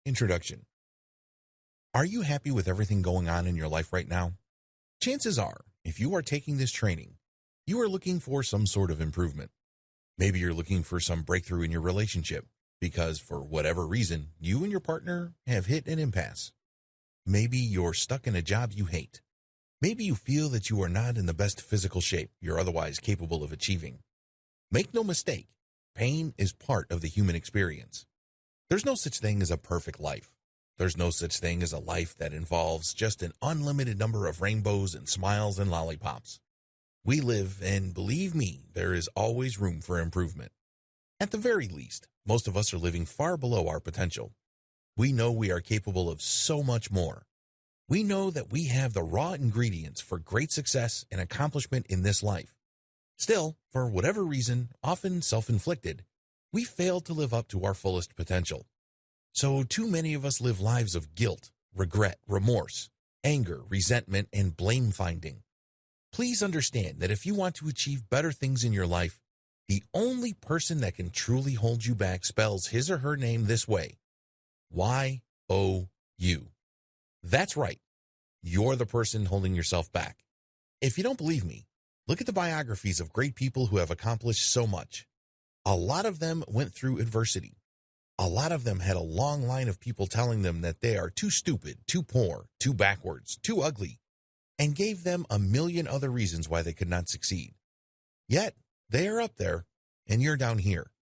Introduction. Are you happy with everything going on in your life right now? Chances are, if you are taking this training, you are looking for some sort of improvement. Maybe you're looking for some breakthrough in your relationship because for whatever reason, you and your partner have hit an impasse. Maybe you're stuck in a job you hate. Maybe you feel that you are not in the best physical shape you're otherwise capable of achieving. Make no mistake, pain is part of the human experience. There's no such thing as a perfect life. There's no such thing as a life that involves just an unlimited number of rainbows and smiles and lollipops. We live, and believe me, there is always room for improvement. At the very least, most of us are living far below our potential. We know we are capable of so much more. We know that we have the raw ingredients for great success and accomplishment in this life. Still, for whatever reason, often self-inflicted, we fail to live up to our fullest potential. So too many of us live lives of guilt, regret, remorse, anger, resentment, and blame-finding. Please understand that if you want to achieve better things in your life, the only person that can truly hold you back spells his or her name this way: Y-O-U. That's right. You're the person holding yourself back. If you don't believe me, look at the biographies of great people who have accomplished so much. A lot of them went through adversity. A lot of them had a long line of people telling them that they are too stupid, too poor, too backwards, too ugly, and gave them a million other reasons why they could not succeed. Yet, they are up there, and you're down here.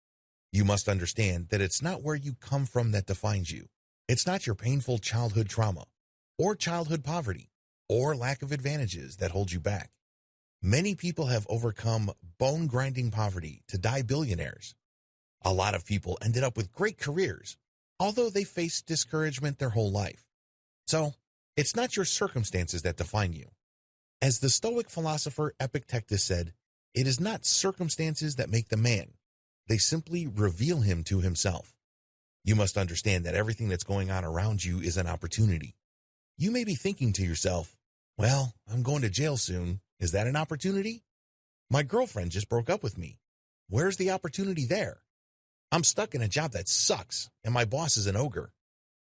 You must understand that it's not where you come from that defines you. It's not your painful childhood trauma, or childhood poverty, or lack of advantages that hold you back. Many people have overcome bone-grinding poverty to die billionaires. A lot of people ended up with great careers, although they faced discouragement their whole life. So, it's not your circumstances that define you. As the Stoic philosopher Epictetus said, it is not circumstances that make the man. They simply reveal him to himself. You must understand that everything that's going on around you is an opportunity. You may be thinking to yourself, well, I'm going to jail soon. Is that an opportunity? My girlfriend just broke up with me. Where's the opportunity there? I'm stuck in a job that sucks, and my boss is an ogre.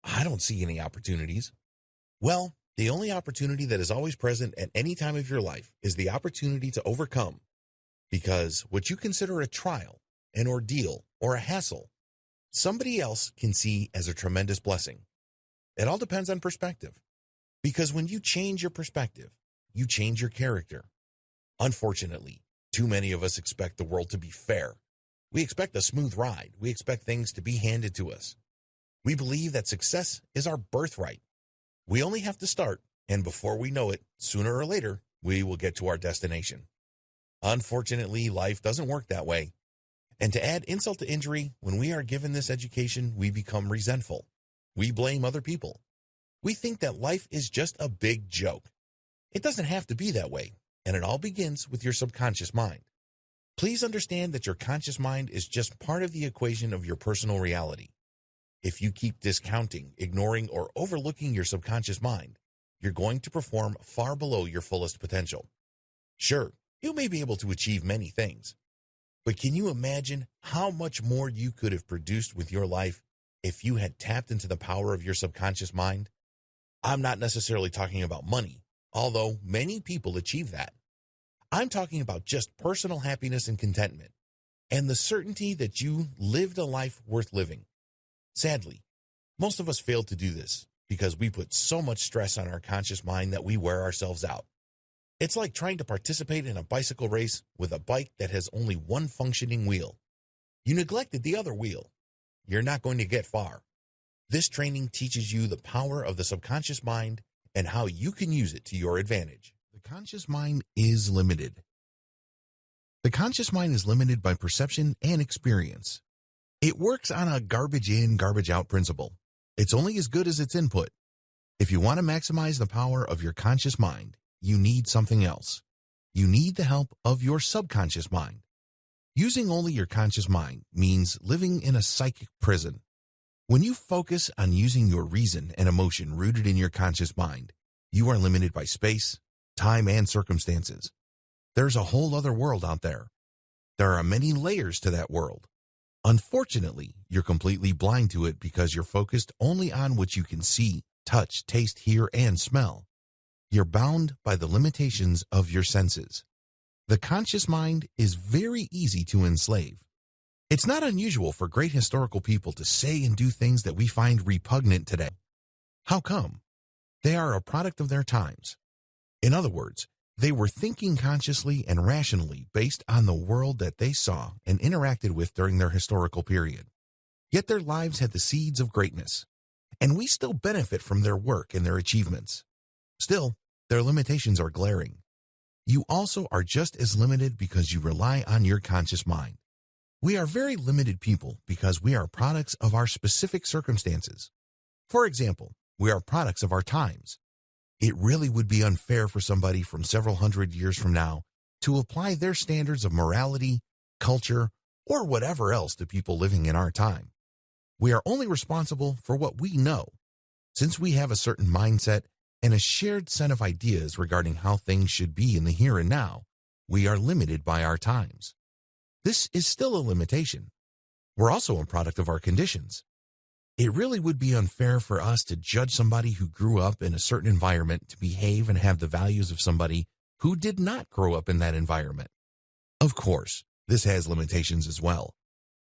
I don't see any opportunities. Well, the only opportunity that is always present at any time of your life is the opportunity to overcome. Because what you consider a trial, an ordeal, or a hassle, somebody else can see as a tremendous blessing. It all depends on perspective. Because when you change your perspective, you change your character. Unfortunately, too many of us expect the world to be fair. We expect a smooth ride. We expect things to be handed to us. We believe that success is our birthright. We only have to start, and before we know it, sooner or later, we will get to our destination. Unfortunately, life doesn't work that way. And to add insult to injury, when we are given this education, we become resentful. We blame other people. We think that life is just a big joke. It doesn't have to be that way, and it all begins with your subconscious mind. Please understand that your conscious mind is just part of the equation of your personal reality. If you keep discounting, ignoring, or overlooking your subconscious mind, you're going to perform far below your fullest potential. Sure, you may be able to achieve many things, but can you imagine how much more you could have produced with your life if you had tapped into the power of your subconscious mind? I'm not necessarily talking about money, although many people achieve that. I'm talking about just personal happiness and contentment, and the certainty that you lived a life worth living. Sadly, most of us fail to do this because we put so much stress on our conscious mind that we wear ourselves out. It's like trying to participate in a bicycle race with a bike that has only one functioning wheel. You neglected the other wheel. You're not going to get far. This training teaches you the power of the subconscious mind and how you can use it to your advantage. The conscious mind is limited. The conscious mind is limited by perception and experience. It works on a garbage in, garbage out principle. It's only as good as its input. If you want to maximize the power of your conscious mind, you need something else. You need the help of your subconscious mind. Using only your conscious mind means living in a psychic prison. When you focus on using your reason and emotion rooted in your conscious mind, you are limited by space, time, and circumstances. There's a whole other world out there. There are many layers to that world. Unfortunately, you're completely blind to it because you're focused only on what you can see, touch, taste, hear, and smell. You're bound by the limitations of your senses. The conscious mind is very easy to enslave. It's not unusual for great historical people to say and do things that we find repugnant today. How come? They are a product of their times. In other words, they were thinking consciously and rationally based on the world that they saw and interacted with during their historical period. Yet their lives had the seeds of greatness, and we still benefit from their work and their achievements. Still, their limitations are glaring. You also are just as limited because you rely on your conscious mind. We are very limited people because we are products of our specific circumstances. For example, we are products of our times. It really would be unfair for somebody from several hundred years from now to apply their standards of morality, culture, or whatever else to people living in our time. We are only responsible for what we know. Since we have a certain mindset and a shared set of ideas regarding how things should be in the here and now, we are limited by our times. This is still a limitation. We're also a product of our conditions. It really would be unfair for us to judge somebody who grew up in a certain environment to behave and have the values of somebody who did not grow up in that environment. Of course, this has limitations as well.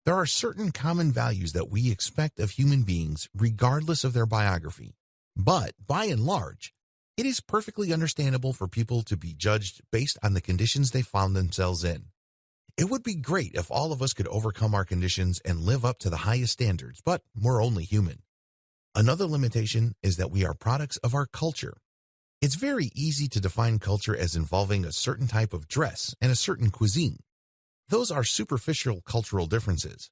There are certain common values that we expect of human beings regardless of their biography. But, by and large, it is perfectly understandable for people to be judged based on the conditions they found themselves in. It would be great if all of us could overcome our conditions and live up to the highest standards, but we're only human. Another limitation is that we are products of our culture. It's very easy to define culture as involving a certain type of dress and a certain cuisine. Those are superficial cultural differences.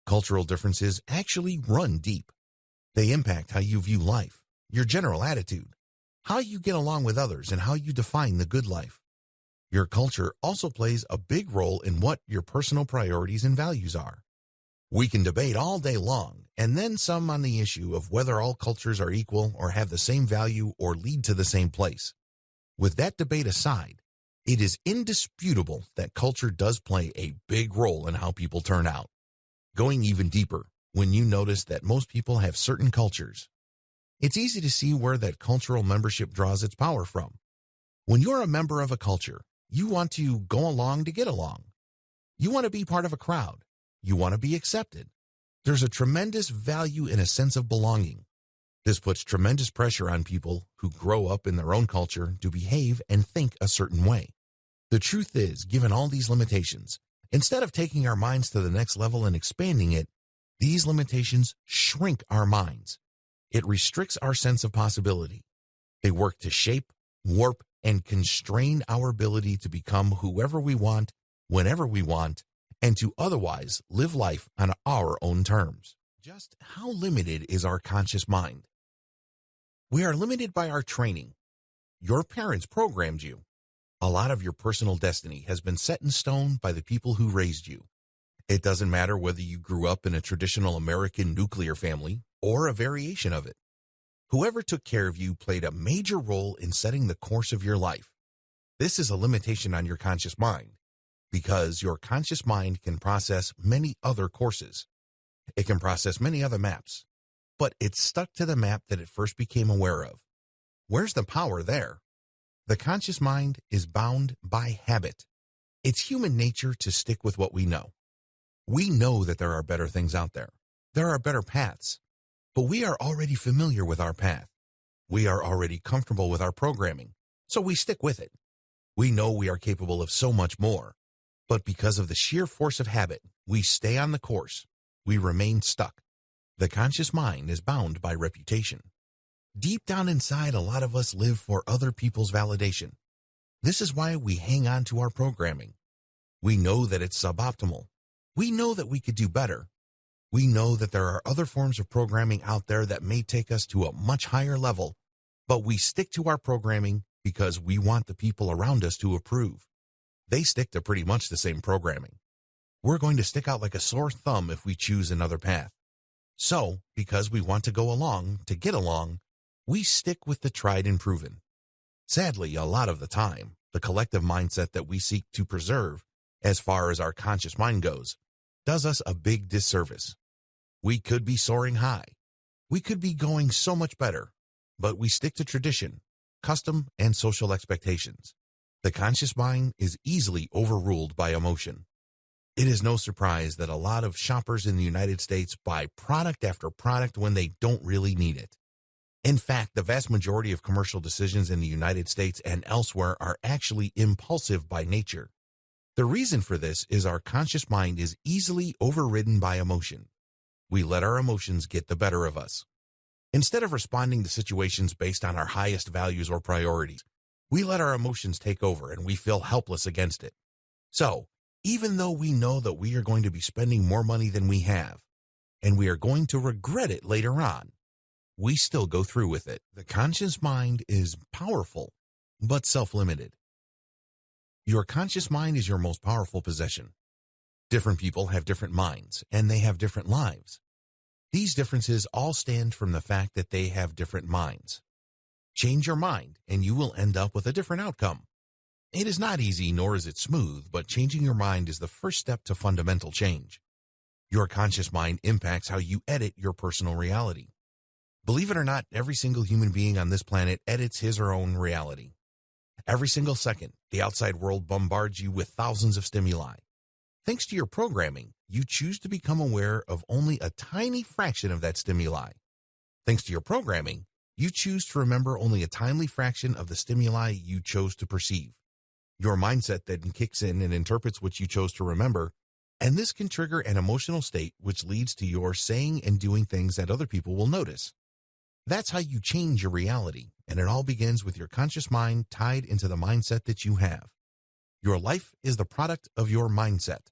Cultural differences actually run deep. They impact how you view life, your general attitude, how you get along with others, and how you define the good life. Your culture also plays a big role in what your personal priorities and values are. We can debate all day long, and then some on the issue of whether all cultures are equal or have the same value or lead to the same place. With that debate aside, it is indisputable that culture does play a big role in how people turn out. Going even deeper, when you notice that most people have certain cultures, it's easy to see where that cultural membership draws its power from. When you're a member of a culture, you want to go along to get along. You want to be part of a crowd. You want to be accepted. There's a tremendous value in a sense of belonging. This puts tremendous pressure on people who grow up in their own culture to behave and think a certain way. The truth is, given all these limitations, instead of taking our minds to the next level and expanding it, these limitations shrink our minds. It restricts our sense of possibility. They work to shape, warp, and constrain our ability to become whoever we want, whenever we want, and to otherwise live life on our own terms. Just how limited is our conscious mind? We are limited by our training. Your parents programmed you. A lot of your personal destiny has been set in stone by the people who raised you. It doesn't matter whether you grew up in a traditional American nuclear family or a variation of it. Whoever took care of you played a major role in setting the course of your life. This is a limitation on your conscious mind, because your conscious mind can process many other courses. It can process many other maps, but it's stuck to the map that it first became aware of. Where's the power there? The conscious mind is bound by habit. It's human nature to stick with what we know. We know that there are better things out there. There are better paths. But we are already familiar with our path. We are already comfortable with our programming, so we stick with it. We know we are capable of so much more, but because of the sheer force of habit, we stay on the course. We remain stuck. The conscious mind is bound by reputation. Deep down inside, a lot of us live for other people's validation. This is why we hang on to our programming. We know that it's suboptimal. We know that we could do better. We know that there are other forms of programming out there that may take us to a much higher level, but we stick to our programming because we want the people around us to approve. They stick to pretty much the same programming. We're going to stick out like a sore thumb if we choose another path. So, because we want to go along to get along, we stick with the tried and proven. Sadly, a lot of the time, the collective mindset that we seek to preserve, as far as our conscious mind goes, does us a big disservice. We could be soaring high. We could be going so much better, but we stick to tradition, custom, and social expectations. The conscious mind is easily overruled by emotion. It is no surprise that a lot of shoppers in the United States buy product after product when they don't really need it. In fact, the vast majority of commercial decisions in the United States and elsewhere are actually impulsive by nature. The reason for this is our conscious mind is easily overridden by emotion. We let our emotions get the better of us. Instead of responding to situations based on our highest values or priorities, we let our emotions take over and we feel helpless against it. So, even though we know that we are going to be spending more money than we have, and we are going to regret it later on, we still go through with it. The conscious mind is powerful, but self-limited. Your conscious mind is your most powerful possession. Different people have different minds, and they have different lives. These differences all stem from the fact that they have different minds. Change your mind, and you will end up with a different outcome. It is not easy, nor is it smooth, but changing your mind is the first step to fundamental change. Your conscious mind impacts how you edit your personal reality. Believe it or not, every single human being on this planet edits his or her own reality. Every single second, the outside world bombards you with thousands of stimuli. Thanks to your programming, you choose to become aware of only a tiny fraction of that stimuli. Thanks to your programming, you choose to remember only a tiny fraction of the stimuli you chose to perceive. Your mindset then kicks in and interprets what you chose to remember, and this can trigger an emotional state which leads to your saying and doing things that other people will notice. That's how you change your reality, and it all begins with your conscious mind tied into the mindset that you have. Your life is the product of your mindset.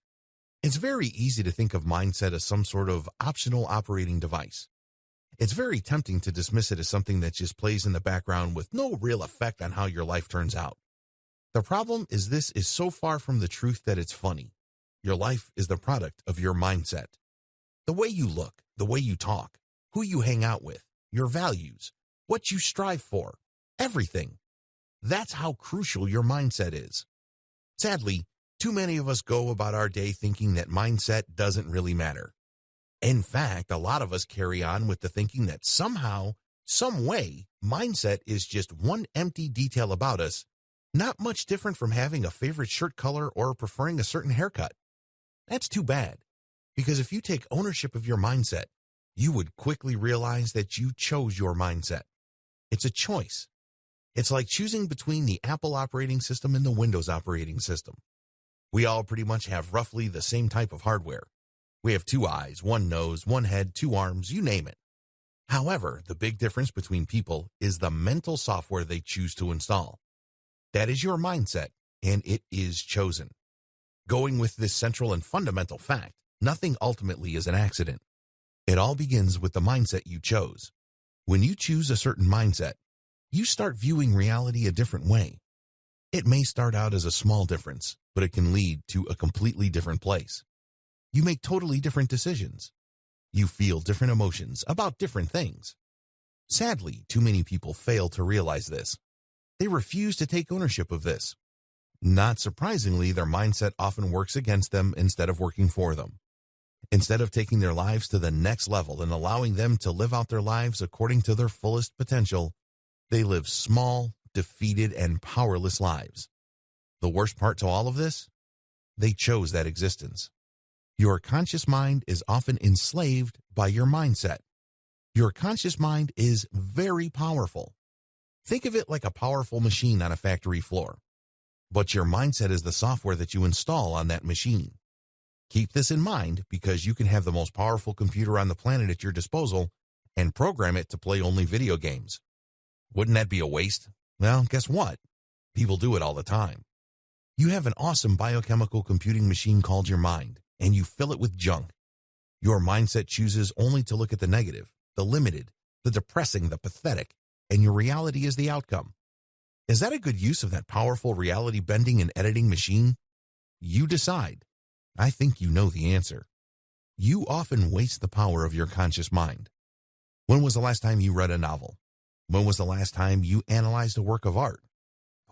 It's very easy to think of mindset as some sort of optional operating device. It's very tempting to dismiss it as something that just plays in the background with no real effect on how your life turns out. The problem is this is so far from the truth that it's funny. Your life is the product of your mindset. The way you look, the way you talk, who you hang out with, your values, what you strive for, everything. That's how crucial your mindset is. Sadly, too many of us go about our day thinking that mindset doesn't really matter. In fact, a lot of us carry on with the thinking that somehow, some way, mindset is just one empty detail about us, not much different from having a favorite shirt color or preferring a certain haircut. That's too bad, because if you take ownership of your mindset, you would quickly realize that you chose your mindset. It's a choice. It's like choosing between the Apple operating system and the Windows operating system. We all pretty much have roughly the same type of hardware. We have 2 eyes, 1 nose, 1 head, 2 arms, you name it. However, the big difference between people is the mental software they choose to install. That is your mindset, and it is chosen. Going with this central and fundamental fact, nothing ultimately is an accident. It all begins with the mindset you chose. When you choose a certain mindset, you start viewing reality a different way. It may start out as a small difference, but it can lead to a completely different place. You make totally different decisions. You feel different emotions about different things. Sadly, too many people fail to realize this. They refuse to take ownership of this. Not surprisingly, their mindset often works against them instead of working for them. Instead of taking their lives to the next level and allowing them to live out their lives according to their fullest potential, they live small, defeated, and powerless lives. The worst part to all of this? They chose that existence. Your conscious mind is often enslaved by your mindset. Your conscious mind is very powerful. Think of it like a powerful machine on a factory floor. But your mindset is the software that you install on that machine. Keep this in mind because you can have the most powerful computer on the planet at your disposal and program it to play only video games. Wouldn't that be a waste? Well, guess what? People do it all the time. You have an awesome biochemical computing machine called your mind, and you fill it with junk. Your mindset chooses only to look at the negative, the limited, the depressing, the pathetic, and your reality is the outcome. Is that a good use of that powerful reality bending and editing machine? You decide. I think you know the answer. You often waste the power of your conscious mind. When was the last time you read a novel? When was the last time you analyzed a work of art?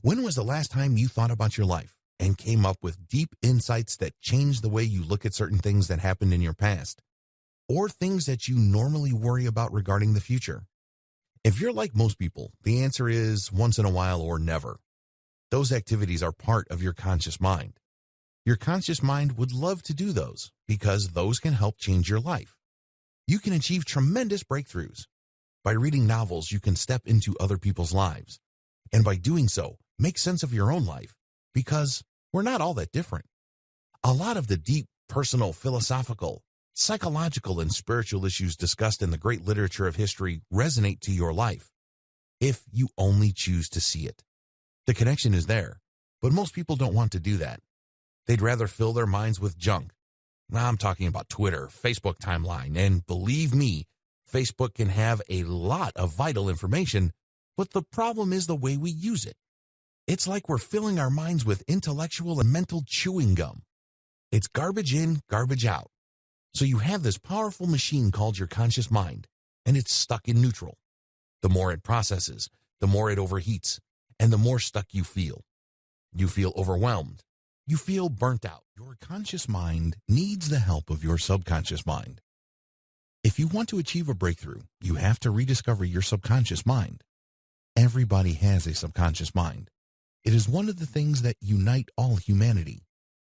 When was the last time you thought about your life, and came up with deep insights that change the way you look at certain things that happened in your past, or things that you normally worry about regarding the future? If you're like most people, the answer is once in a while or never. Those activities are part of your conscious mind. Your conscious mind would love to do those because those can help change your life. You can achieve tremendous breakthroughs. By reading novels, you can step into other people's lives. And by doing so, make sense of your own life, because we're not all that different. A lot of the deep, personal, philosophical, psychological, and spiritual issues discussed in the great literature of history resonate to your life, if you only choose to see it. The connection is there, but most people don't want to do that. They'd rather fill their minds with junk. Now I'm talking about Twitter, Facebook timeline, and believe me, Facebook can have a lot of vital information, but the problem is the way we use it. It's like we're filling our minds with intellectual and mental chewing gum. It's garbage in, garbage out. So you have this powerful machine called your conscious mind, and it's stuck in neutral. The more it processes, the more it overheats, and the more stuck you feel. You feel overwhelmed. You feel burnt out. Your conscious mind needs the help of your subconscious mind. If you want to achieve a breakthrough, you have to rediscover your subconscious mind. Everybody has a subconscious mind. It is one of the things that unite all humanity.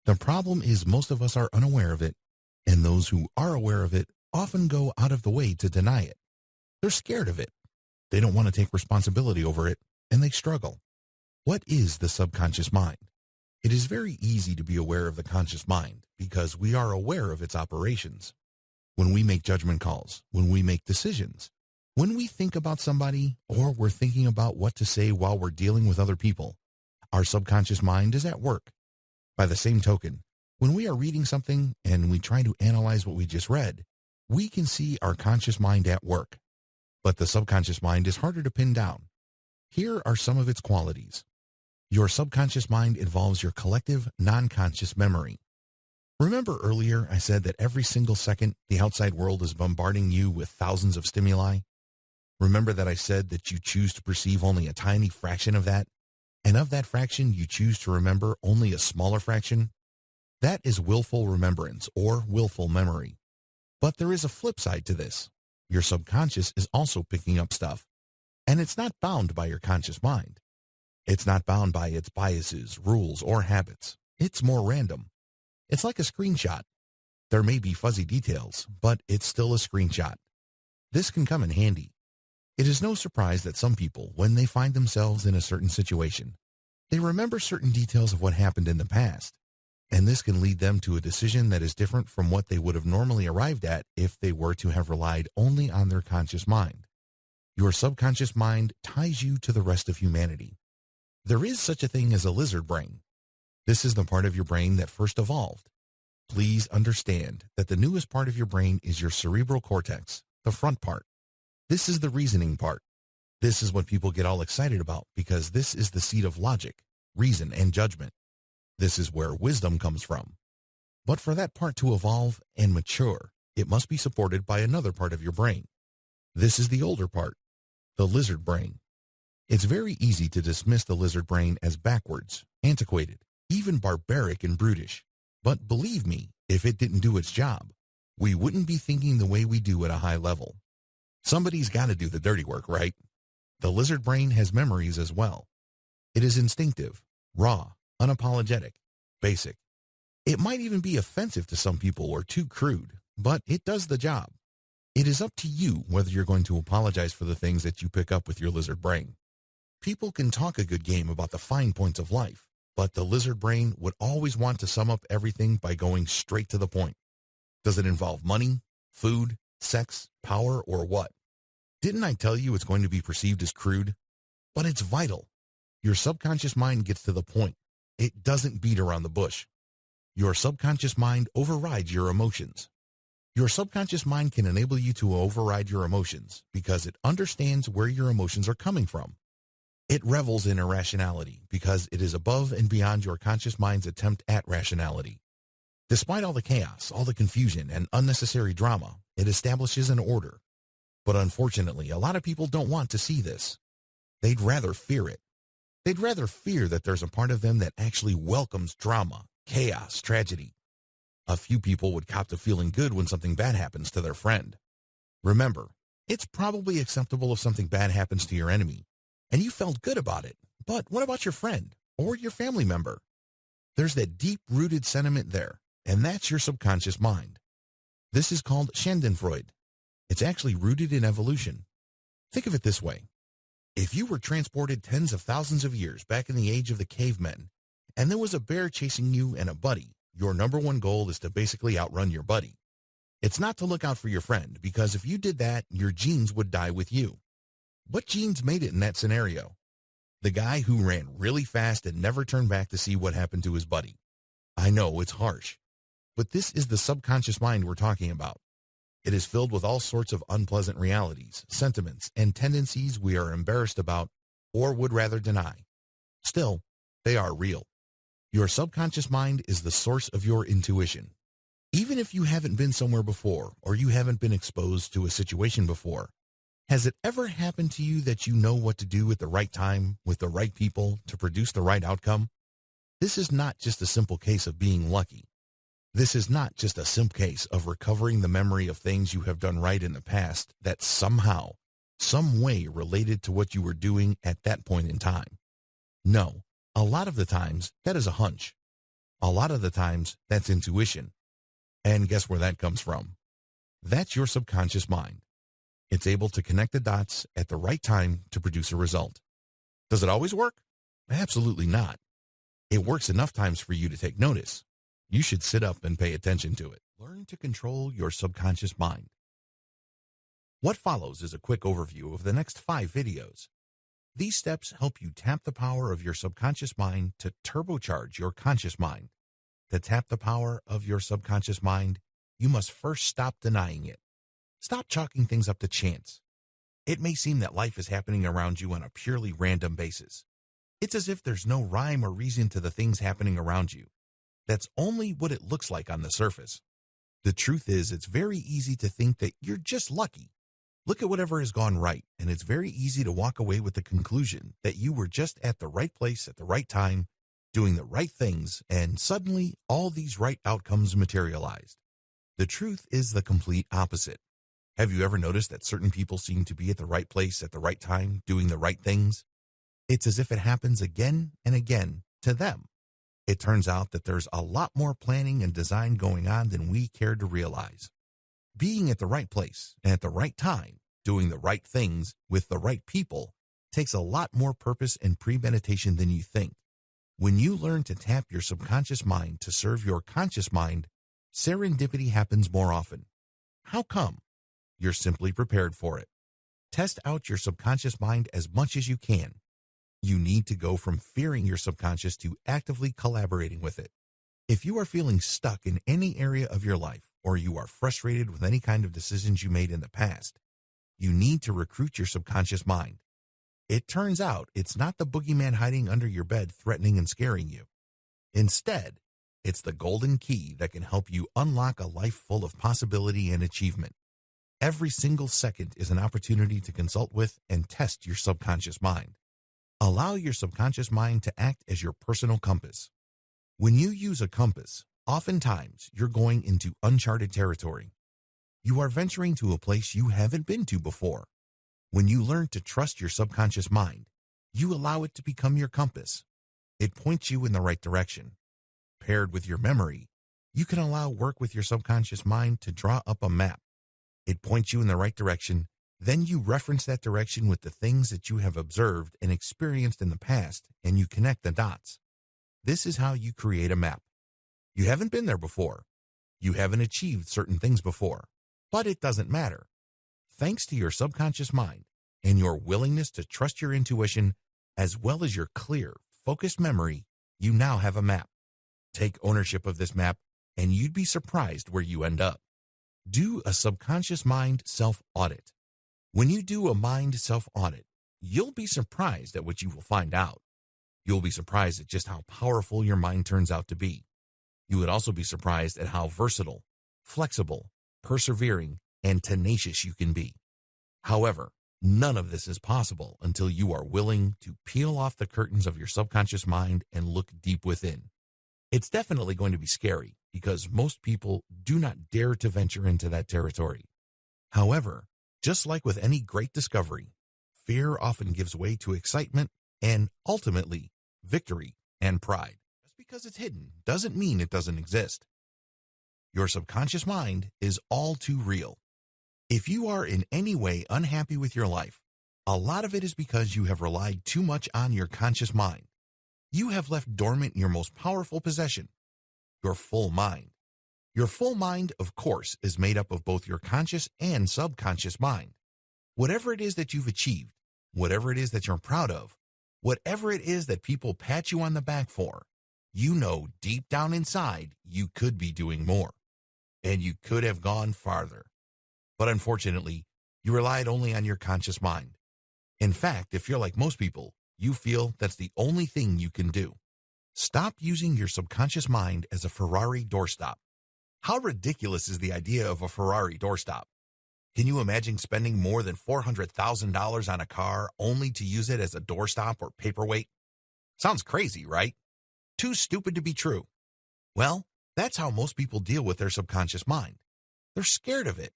The problem is most of us are unaware of it, and those who are aware of it often go out of the way to deny it. They're scared of it. They don't want to take responsibility over it, and they struggle. What is the subconscious mind? It is very easy to be aware of the conscious mind because we are aware of its operations. When we make judgment calls, when we make decisions, when we think about somebody, or we're thinking about what to say while we're dealing with other people, our subconscious mind is at work. By the same token, when we are reading something and we try to analyze what we just read, we can see our conscious mind at work. But the subconscious mind is harder to pin down. Here are some of its qualities. Your subconscious mind involves your collective, non-conscious memory. Remember earlier I said that every single second the outside world is bombarding you with thousands of stimuli? Remember that I said that you choose to perceive only a tiny fraction of that, and of that fraction you choose to remember only a smaller fraction? That is willful remembrance or willful memory. But there is a flip side to this. Your subconscious is also picking up stuff, and it's not bound by your conscious mind. It's not bound by its biases, rules, or habits. It's more random. It's like a screenshot. There may be fuzzy details, but it's still a screenshot. This can come in handy. It is no surprise that some people, when they find themselves in a certain situation, they remember certain details of what happened in the past, and this can lead them to a decision that is different from what they would have normally arrived at if they were to have relied only on their conscious mind. Your subconscious mind ties you to the rest of humanity. There is such a thing as a lizard brain. This is the part of your brain that first evolved. Please understand that the newest part of your brain is your cerebral cortex, the front part. This is the reasoning part. This is what people get all excited about because this is the seat of logic, reason, and judgment. This is where wisdom comes from. But for that part to evolve and mature, it must be supported by another part of your brain. This is the older part, the lizard brain. It's very easy to dismiss the lizard brain as backwards, antiquated, even barbaric and brutish. But believe me, if it didn't do its job, we wouldn't be thinking the way we do at a high level. Somebody's got to do the dirty work, right? The lizard brain has memories as well. It is instinctive, raw, unapologetic, basic. It might even be offensive to some people or too crude, but it does the job. It is up to you whether you're going to apologize for the things that you pick up with your lizard brain. People can talk a good game about the fine points of life, but the lizard brain would always want to sum up everything by going straight to the point. Does it involve money, food, sex, power, or what? Didn't I tell you it's going to be perceived as crude? But it's vital. Your subconscious mind gets to the point. It doesn't beat around the bush. Your subconscious mind overrides your emotions. Your subconscious mind can enable you to override your emotions because it understands where your emotions are coming from. It revels in irrationality because it is above and beyond your conscious mind's attempt at rationality. Despite all the chaos, all the confusion, and unnecessary drama, it establishes an order. But unfortunately, a lot of people don't want to see this. They'd rather fear it. They'd rather fear that there's a part of them that actually welcomes drama, chaos, tragedy. A few people would cop to feeling good when something bad happens to their friend. Remember, it's probably acceptable if something bad happens to your enemy, and you felt good about it. But what about your friend or your family member? There's that deep-rooted sentiment there, and that's your subconscious mind. This is called Schadenfreude. It's actually rooted in evolution. Think of it this way. If you were transported tens of thousands of years back in the age of the cavemen, and there was a bear chasing you and a buddy, your number one goal is to basically outrun your buddy. It's not to look out for your friend, because if you did that, your genes would die with you. What genes made it in that scenario? The guy who ran really fast and never turned back to see what happened to his buddy. I know, it's harsh, but this is the subconscious mind we're talking about. It is filled with all sorts of unpleasant realities, sentiments, and tendencies we are embarrassed about or would rather deny. Still, they are real. Your subconscious mind is the source of your intuition. Even if you haven't been somewhere before or you haven't been exposed to a situation before, has it ever happened to you that you know what to do at the right time with the right people to produce the right outcome? This is not just a simple case of being lucky. This is not just a simple case of recovering the memory of things you have done right in the past that somehow, some way related to what you were doing at that point in time. No, a lot of the times that is a hunch. A lot of the times that's intuition. And guess where that comes from? That's your subconscious mind. It's able to connect the dots at the right time to produce a result. Does it always work? Absolutely not. It works enough times for you to take notice. You should sit up and pay attention to it. Learn to control your subconscious mind. What follows is a quick overview of the next 5 videos. These steps help you tap the power of your subconscious mind to turbocharge your conscious mind. To tap the power of your subconscious mind, you must first stop denying it. Stop chalking things up to chance. It may seem that life is happening around you on a purely random basis. It's as if there's no rhyme or reason to the things happening around you. That's only what it looks like on the surface. The truth is, it's very easy to think that you're just lucky. Look at whatever has gone right, and it's very easy to walk away with the conclusion that you were just at the right place at the right time, doing the right things, and suddenly all these right outcomes materialized. The truth is the complete opposite. Have you ever noticed that certain people seem to be at the right place at the right time, doing the right things? It's as if it happens again and again to them. It turns out that there's a lot more planning and design going on than we care to realize. Being at the right place and at the right time, doing the right things with the right people, takes a lot more purpose and premeditation than you think. When you learn to tap your subconscious mind to serve your conscious mind, serendipity happens more often. How come? You're simply prepared for it. Test out your subconscious mind as much as you can. You need to go from fearing your subconscious to actively collaborating with it. If you are feeling stuck in any area of your life, or you are frustrated with any kind of decisions you made in the past, you need to recruit your subconscious mind. It turns out it's not the boogeyman hiding under your bed threatening and scaring you. Instead, it's the golden key that can help you unlock a life full of possibility and achievement. Every single second is an opportunity to consult with and test your subconscious mind. Allow your subconscious mind to act as your personal compass. When you use a compass, oftentimes you're going into uncharted territory. You are venturing to a place you haven't been to before. When you learn to trust your subconscious mind, you allow it to become your compass. It points you in the right direction. Paired with your memory, you can allow work with your subconscious mind to draw up a map. It points you in the right direction. Then you reference that direction with the things that you have observed and experienced in the past, and you connect the dots. This is how you create a map. You haven't been there before. You haven't achieved certain things before, but it doesn't matter. Thanks to your subconscious mind and your willingness to trust your intuition, as well as your clear, focused memory, you now have a map. Take ownership of this map, and you'd be surprised where you end up. Do a subconscious mind self-audit. When you do a mind self-audit, you'll be surprised at what you will find out. You'll be surprised at just how powerful your mind turns out to be. You would also be surprised at how versatile, flexible, persevering, and tenacious you can be. However, None of this is possible until you are willing to peel off the curtains of your subconscious mind and look deep within. It's definitely going to be scary because most people do not dare to venture into that territory. However, just like with any great discovery, fear often gives way to excitement and, ultimately, victory and pride. Just because it's hidden doesn't mean it doesn't exist. Your subconscious mind is all too real. If you are in any way unhappy with your life, a lot of it is because you have relied too much on your conscious mind. You have left dormant your most powerful possession, your full mind. Your full mind, of course, is made up of both your conscious and subconscious mind. Whatever it is that you've achieved, whatever it is that you're proud of, whatever it is that people pat you on the back for, you know deep down inside you could be doing more, and you could have gone farther. But unfortunately, you relied only on your conscious mind. In fact, if you're like most people, you feel that's the only thing you can do. Stop using your subconscious mind as a Ferrari doorstop. How ridiculous is the idea of a Ferrari doorstop? Can you imagine spending more than $400,000 on a car only to use it as a doorstop or paperweight? Sounds crazy, right? Too stupid to be true. Well, that's how most people deal with their subconscious mind. They're scared of it.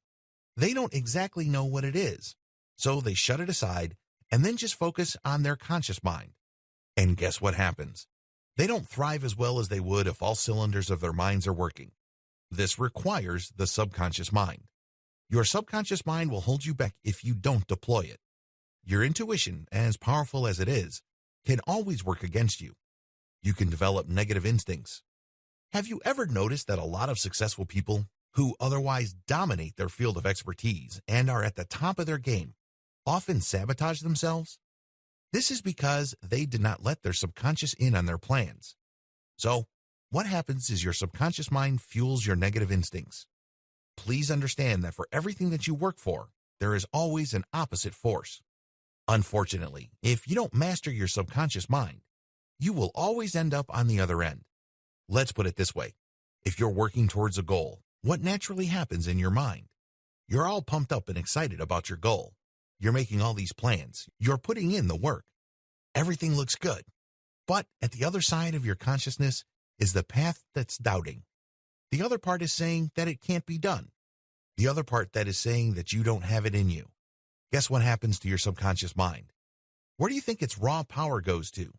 They don't exactly know what it is, so they shut it aside and then just focus on their conscious mind. And guess what happens? They don't thrive as well as they would if all cylinders of their minds are working. This requires the subconscious mind. Your subconscious mind will hold you back if you don't deploy it. Your intuition, as powerful as it is, can always work against you. You can develop negative instincts. Have you ever noticed that a lot of successful people who otherwise dominate their field of expertise and are at the top of their game often sabotage themselves? This is because they did not let their subconscious in on their plans. So, what happens is your subconscious mind fuels your negative instincts. Please understand that for everything that you work for, there is always an opposite force. Unfortunately, if you don't master your subconscious mind, you will always end up on the other end. Let's put it this way. If you're working towards a goal, what naturally happens in your mind? You're all pumped up and excited about your goal. You're making all these plans. You're putting in the work. Everything looks good. But at the other side of your consciousness is the path that's doubting. The other part is saying that it can't be done. The other part that is saying that you don't have it in you. Guess what happens to your subconscious mind? Where do you think its raw power goes to?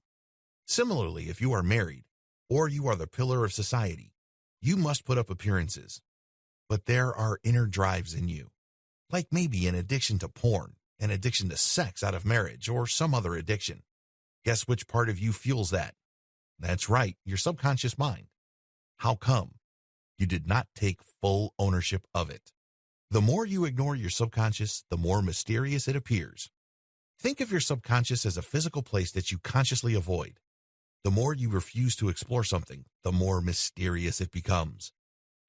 Similarly, if you are married, or you are the pillar of society, you must put up appearances. But there are inner drives in you, like maybe an addiction to porn, an addiction to sex out of marriage, or some other addiction. Guess which part of you fuels that? That's right, your subconscious mind. How come? You did not take full ownership of it. The more you ignore your subconscious, the more mysterious it appears. Think of your subconscious as a physical place that you consciously avoid. The more you refuse to explore something, the more mysterious it becomes.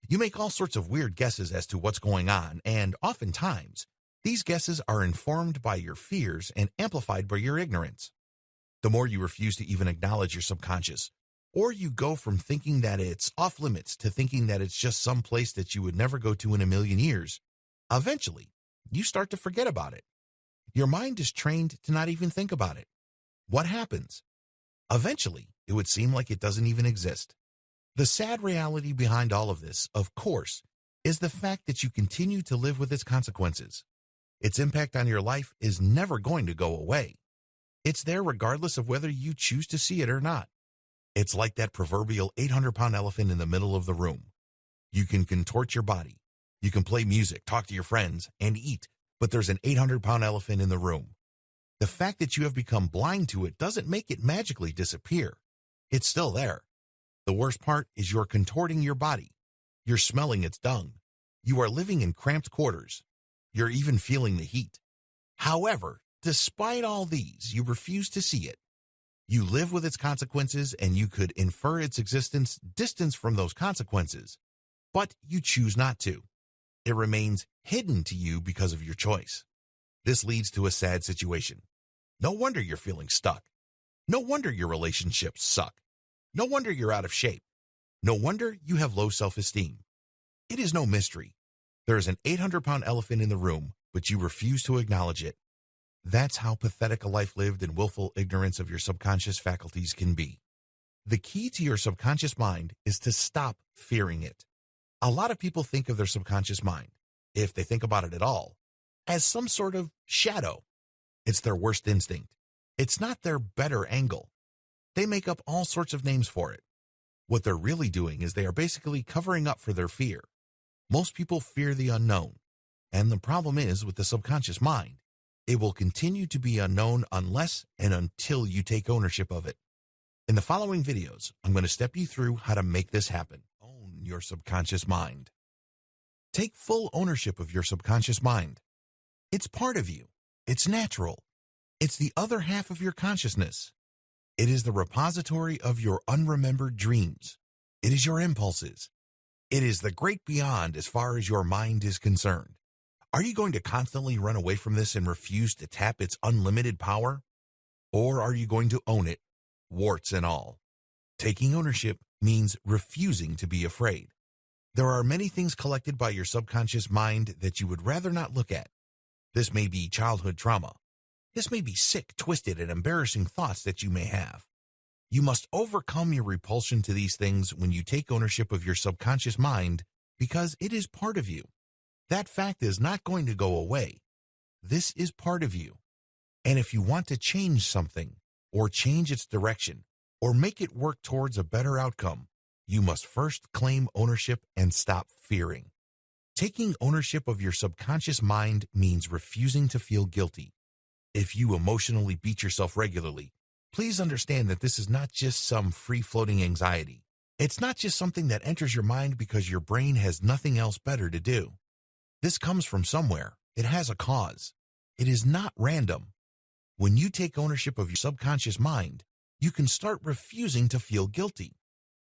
You make all sorts of weird guesses as to what's going on, and oftentimes, these guesses are informed by your fears and amplified by your ignorance. The more you refuse to even acknowledge your subconscious, or you go from thinking that it's off limits to thinking that it's just some place that you would never go to in a million years, eventually, you start to forget about it. Your mind is trained to not even think about it. What happens? Eventually, it would seem like it doesn't even exist. The sad reality behind all of this, of course, is the fact that you continue to live with its consequences. Its impact on your life is never going to go away. It's there regardless of whether you choose to see it or not. It's like that proverbial 800-pound elephant in the middle of the room. You can contort your body. You can play music, talk to your friends, and eat, but there's an 800-pound elephant in the room. The fact that you have become blind to it doesn't make it magically disappear. It's still there. The worst part is you're contorting your body. You're smelling its dung. You are living in cramped quarters. You're even feeling the heat. However, despite all these, you refuse to see it. You live with its consequences, and you could infer its existence distant from those consequences, but you choose not to. It remains hidden to you because of your choice. This leads to a sad situation. No wonder you're feeling stuck. No wonder your relationships suck. No wonder you're out of shape. No wonder you have low self-esteem. It is no mystery. There is an 800-pound elephant in the room, but you refuse to acknowledge it. That's how pathetic a life lived in willful ignorance of your subconscious faculties can be. The key to your subconscious mind is to stop fearing it. A lot of people think of their subconscious mind, if they think about it at all, as some sort of shadow. It's their worst instinct. It's not their better angle. They make up all sorts of names for it. What they're really doing is they are basically covering up for their fear. Most people fear the unknown. And the problem is with the subconscious mind, it will continue to be unknown unless and until you take ownership of it. In the following videos, I'm going to step you through how to make this happen. Own your subconscious mind. Take full ownership of your subconscious mind. It's part of you. It's natural. It's the other half of your consciousness. It is the repository of your unremembered dreams. It is your impulses. It is the great beyond as far as your mind is concerned. Are you going to constantly run away from this and refuse to tap its unlimited power? Or are you going to own it, warts and all? Taking ownership means refusing to be afraid. There are many things collected by your subconscious mind that you would rather not look at. This may be childhood trauma. This may be sick, twisted, and embarrassing thoughts that you may have. You must overcome your repulsion to these things when you take ownership of your subconscious mind because it is part of you. That fact is not going to go away. This is part of you. And if you want to change something, or change its direction, or make it work towards a better outcome, you must first claim ownership and stop fearing. Taking ownership of your subconscious mind means refusing to feel guilty. If you emotionally beat yourself regularly, please understand that this is not just some free-floating anxiety. It's not just something that enters your mind because your brain has nothing else better to do. This comes from somewhere. It has a cause. It is not random. When you take ownership of your subconscious mind, you can start refusing to feel guilty.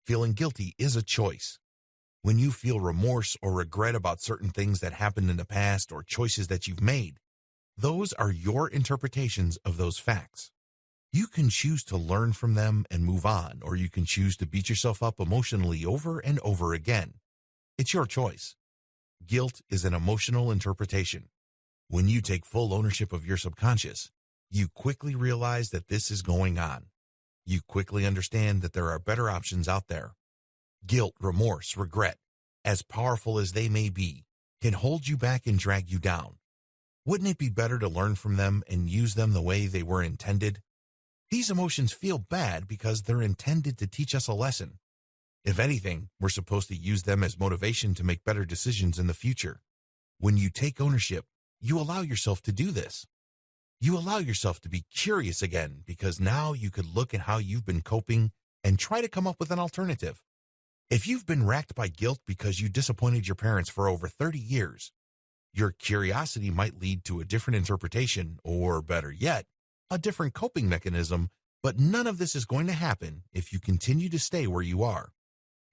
Feeling guilty is a choice. When you feel remorse or regret about certain things that happened in the past or choices that you've made, those are your interpretations of those facts. You can choose to learn from them and move on, or you can choose to beat yourself up emotionally over and over again. It's your choice. Guilt is an emotional interpretation. When you take full ownership of your subconscious, you quickly realize that this is going on. You quickly understand that there are better options out there. Guilt, remorse, regret, as powerful as they may be, can hold you back and drag you down. Wouldn't it be better to learn from them and use them the way they were intended? These emotions feel bad because they're intended to teach us a lesson. If anything, we're supposed to use them as motivation to make better decisions in the future. When you take ownership, you allow yourself to do this. You allow yourself to be curious again because now you could look at how you've been coping and try to come up with an alternative. If you've been racked by guilt because you disappointed your parents for over 30 years, your curiosity might lead to a different interpretation, or better yet, a different coping mechanism, but none of this is going to happen if you continue to stay where you are.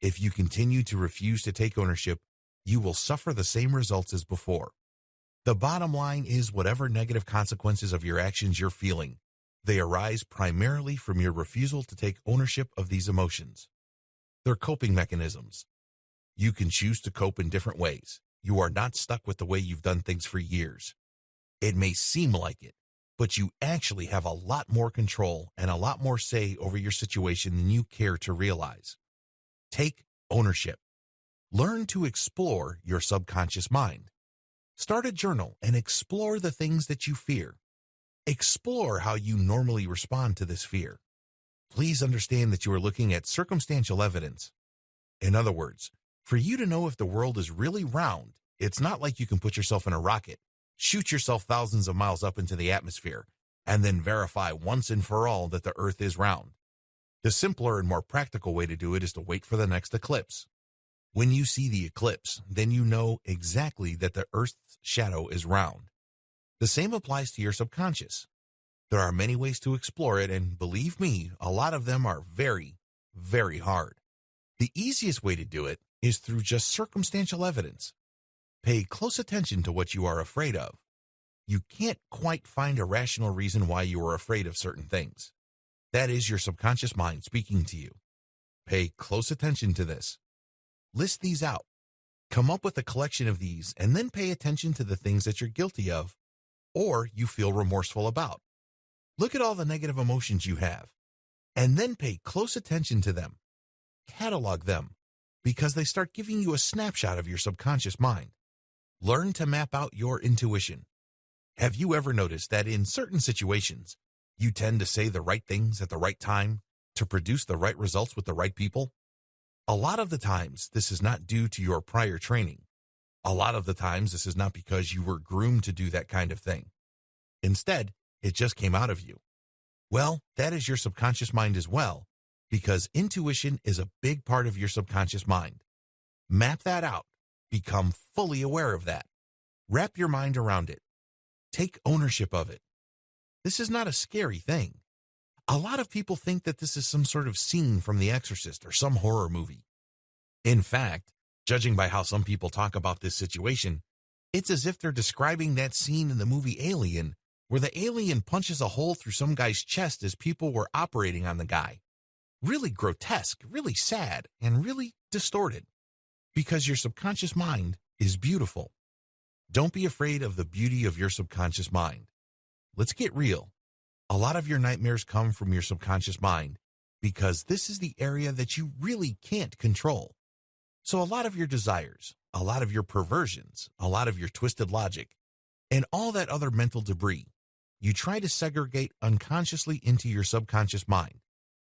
If you continue to refuse to take ownership, you will suffer the same results as before. The bottom line is whatever negative consequences of your actions you're feeling, they arise primarily from your refusal to take ownership of these emotions. They're coping mechanisms. You can choose to cope in different ways. You are not stuck with the way you've done things for years. It may seem like it, but you actually have a lot more control and a lot more say over your situation than you care to realize. Take ownership. Learn to explore your subconscious mind. Start a journal and explore the things that you fear. Explore how you normally respond to this fear. Please understand that you are looking at circumstantial evidence. In other words, for you to know if the world is really round, it's not like you can put yourself in a rocket, shoot yourself thousands of miles up into the atmosphere, and then verify once and for all that the Earth is round. The simpler and more practical way to do it is to wait for the next eclipse. When you see the eclipse, then you know exactly that the Earth's shadow is round. The same applies to your subconscious. There are many ways to explore it, and believe me, a lot of them are very, very hard. The easiest way to do it is through just circumstantial evidence. Pay close attention to what you are afraid of. You can't quite find a rational reason why you are afraid of certain things. That is your subconscious mind speaking to you. Pay close attention to this. List these out. Come up with a collection of these, and then pay attention to the things that you're guilty of. or you feel remorseful about. Look at all the negative emotions you have, and then pay close attention to them. Catalog them, because they start giving you a snapshot of your subconscious mind. Learn to map out your intuition. Have you ever noticed that in certain situations, you tend to say the right things at the right time to produce the right results with the right people? A lot of the times, this is not due to your prior training. A lot of the times, this is not because you were groomed to do that kind of thing. Instead, it just came out of you. Well, that is your subconscious mind as well, because intuition is a big part of your subconscious mind. Map that out. Become fully aware of that. Wrap your mind around it. Take ownership of it. This is not a scary thing. A lot of people think that this is some sort of scene from The Exorcist or some horror movie. In fact, judging by how some people talk about this situation, it's as if they're describing that scene in the movie Alien, where the alien punches a hole through some guy's chest as people were operating on the guy. Really grotesque, really sad, and really distorted. Because your subconscious mind is beautiful. Don't be afraid of the beauty of your subconscious mind. Let's get real. A lot of your nightmares come from your subconscious mind because this is the area that you really can't control. So a lot of your desires, a lot of your perversions, a lot of your twisted logic, and all that other mental debris, you try to segregate unconsciously into your subconscious mind.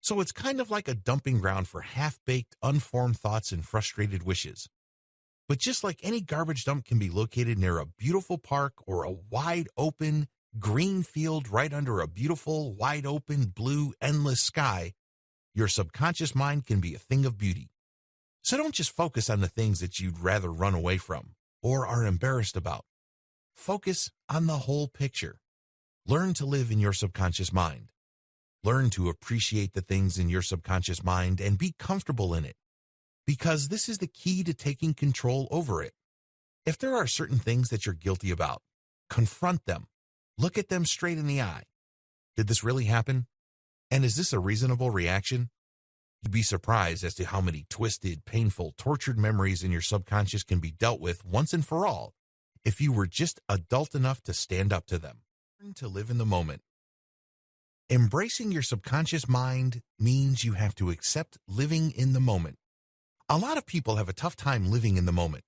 So it's kind of like a dumping ground for half-baked, unformed thoughts and frustrated wishes. But just like any garbage dump can be located near a beautiful park or a wide-open, green field right under a beautiful, wide-open, blue, endless sky, your subconscious mind can be a thing of beauty. So don't just focus on the things that you'd rather run away from or are embarrassed about. Focus on the whole picture. Learn to live in your subconscious mind. Learn to appreciate the things in your subconscious mind and be comfortable in it, because this is the key to taking control over it. If there are certain things that you're guilty about, confront them. Look at them straight in the eye. Did this really happen? And is this a reasonable reaction? You'd be surprised as to how many twisted, painful, tortured memories in your subconscious can be dealt with once and for all if you were just adult enough to stand up to them. Learn to live in the moment. Embracing your subconscious mind means you have to accept living in the moment. A lot of people have a tough time living in the moment.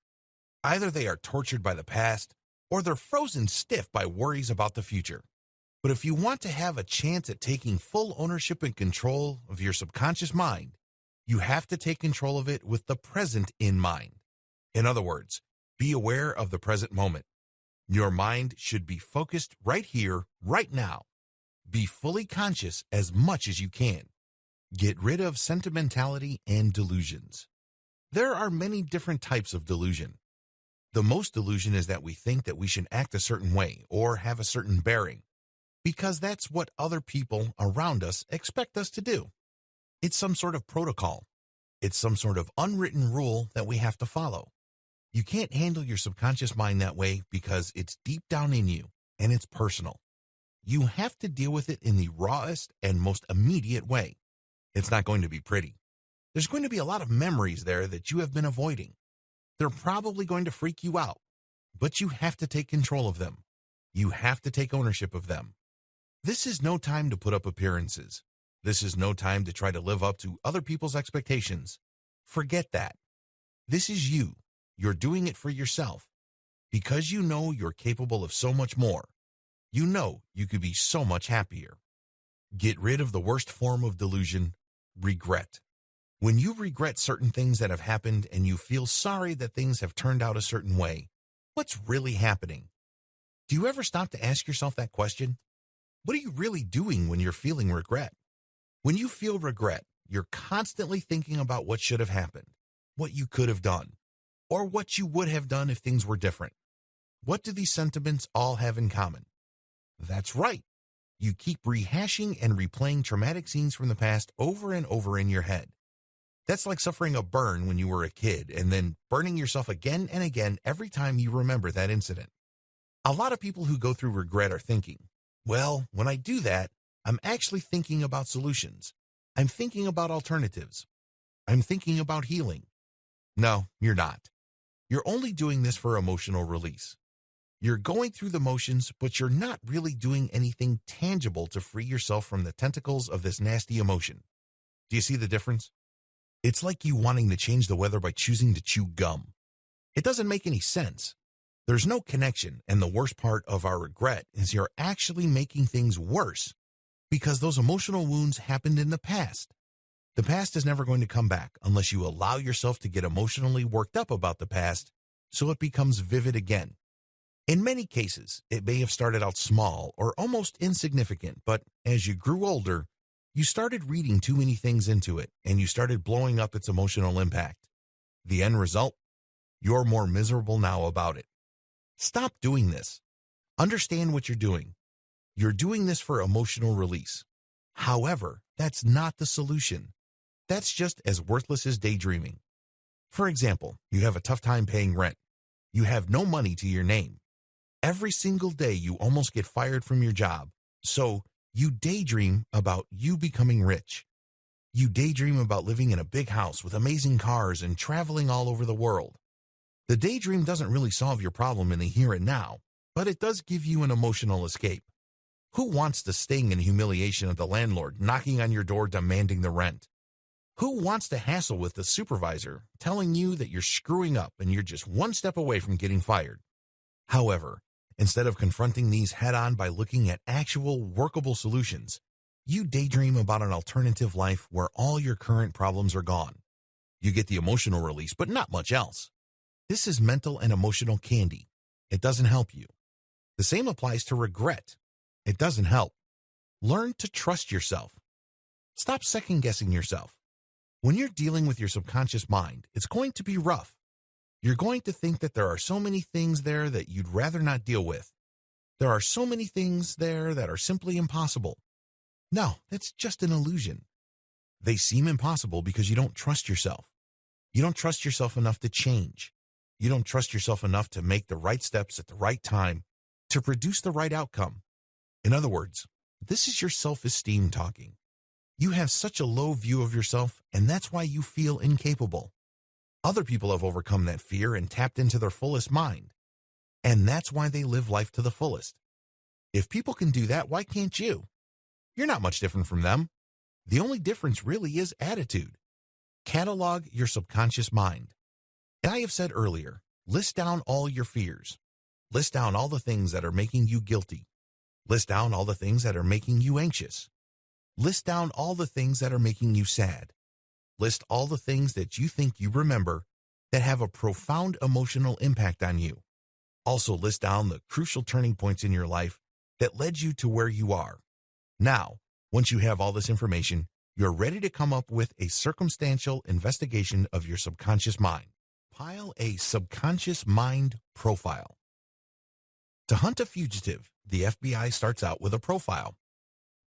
Either they are tortured by the past, or they're frozen stiff by worries about the future. But if you want to have a chance at taking full ownership and control of your subconscious mind, you have to take control of it with the present in mind. In other words, be aware of the present moment. Your mind should be focused right here, right now. Be fully conscious as much as you can. Get rid of sentimentality and delusions. There are many different types of delusion. The most delusion is that we think that we should act a certain way or have a certain bearing, because that's what other people around us expect us to do. It's some sort of protocol. It's some sort of unwritten rule that we have to follow. You can't handle your subconscious mind that way because it's deep down in you and it's personal. You have to deal with it in the rawest and most immediate way. It's not going to be pretty. There's going to be a lot of memories there that you have been avoiding. They're probably going to freak you out, but you have to take control of them. You have to take ownership of them. This is no time to put up appearances. This is no time to try to live up to other people's expectations. Forget that. This is you. You're doing it for yourself. Because you know you're capable of so much more. You know you could be so much happier. Get rid of the worst form of delusion, regret. When you regret certain things that have happened and you feel sorry that things have turned out a certain way, what's really happening? Do you ever stop to ask yourself that question? What are you really doing when you're feeling regret? When you feel regret, you're constantly thinking about what should have happened, what you could have done, or what you would have done if things were different. What do these sentiments all have in common? That's right. You keep rehashing and replaying traumatic scenes from the past over and over in your head. That's like suffering a burn when you were a kid and then burning yourself again and again every time you remember that incident. A lot of people who go through regret are thinking, well, when I do that, I'm actually thinking about solutions. I'm thinking about alternatives. I'm thinking about healing. No, you're not. You're only doing this for emotional release. You're going through the motions, but you're not really doing anything tangible to free yourself from the tentacles of this nasty emotion. Do you see the difference? It's like you wanting to change the weather by choosing to chew gum. It doesn't make any sense. There's no connection, and the worst part of our regret is you're actually making things worse because those emotional wounds happened in the past. The past is never going to come back unless you allow yourself to get emotionally worked up about the past so it becomes vivid again. In many cases, it may have started out small or almost insignificant, but as you grew older, you started reading too many things into it and you started blowing up its emotional impact. The end result? You're more miserable now about it. Stop doing this. Understand what you're doing. You're doing this for emotional release. However, that's not the solution. That's just as worthless as daydreaming. For example, you have a tough time paying rent. You have no money to your name. Every single day you almost get fired from your job. So you daydream about you becoming rich. You daydream about living in a big house with amazing cars and traveling all over the world. The daydream doesn't really solve your problem in the here and now, but it does give you an emotional escape. Who wants the sting and humiliation of the landlord knocking on your door demanding the rent? Who wants to hassle with the supervisor telling you that you're screwing up and you're just one step away from getting fired? However, instead of confronting these head-on by looking at actual workable solutions, you daydream about an alternative life where all your current problems are gone. You get the emotional release, but not much else. This is mental and emotional candy. It doesn't help you. The same applies to regret. It doesn't help. Learn to trust yourself. Stop second-guessing yourself. When you're dealing with your subconscious mind, it's going to be rough. You're going to think that there are so many things there that you'd rather not deal with. There are so many things there that are simply impossible. No, that's just an illusion. They seem impossible because you don't trust yourself. You don't trust yourself enough to change. You don't trust yourself enough to make the right steps at the right time to produce the right outcome. In other words, this is your self-esteem talking. You have such a low view of yourself, and that's why you feel incapable. Other people have overcome that fear and tapped into their fullest mind, and that's why they live life to the fullest. If people can do that, why can't you? You're not much different from them. The only difference really is attitude. Catalog your subconscious mind. As I have said earlier, list down all your fears. List down all the things that are making you guilty. List down all the things that are making you anxious. List down all the things that are making you sad. List all the things that you think you remember that have a profound emotional impact on you. Also list down the crucial turning points in your life that led you to where you are. Now, once you have all this information, you're ready to come up with a circumstantial investigation of your subconscious mind. Compile a subconscious mind profile. To hunt a fugitive, the FBI starts out with a profile.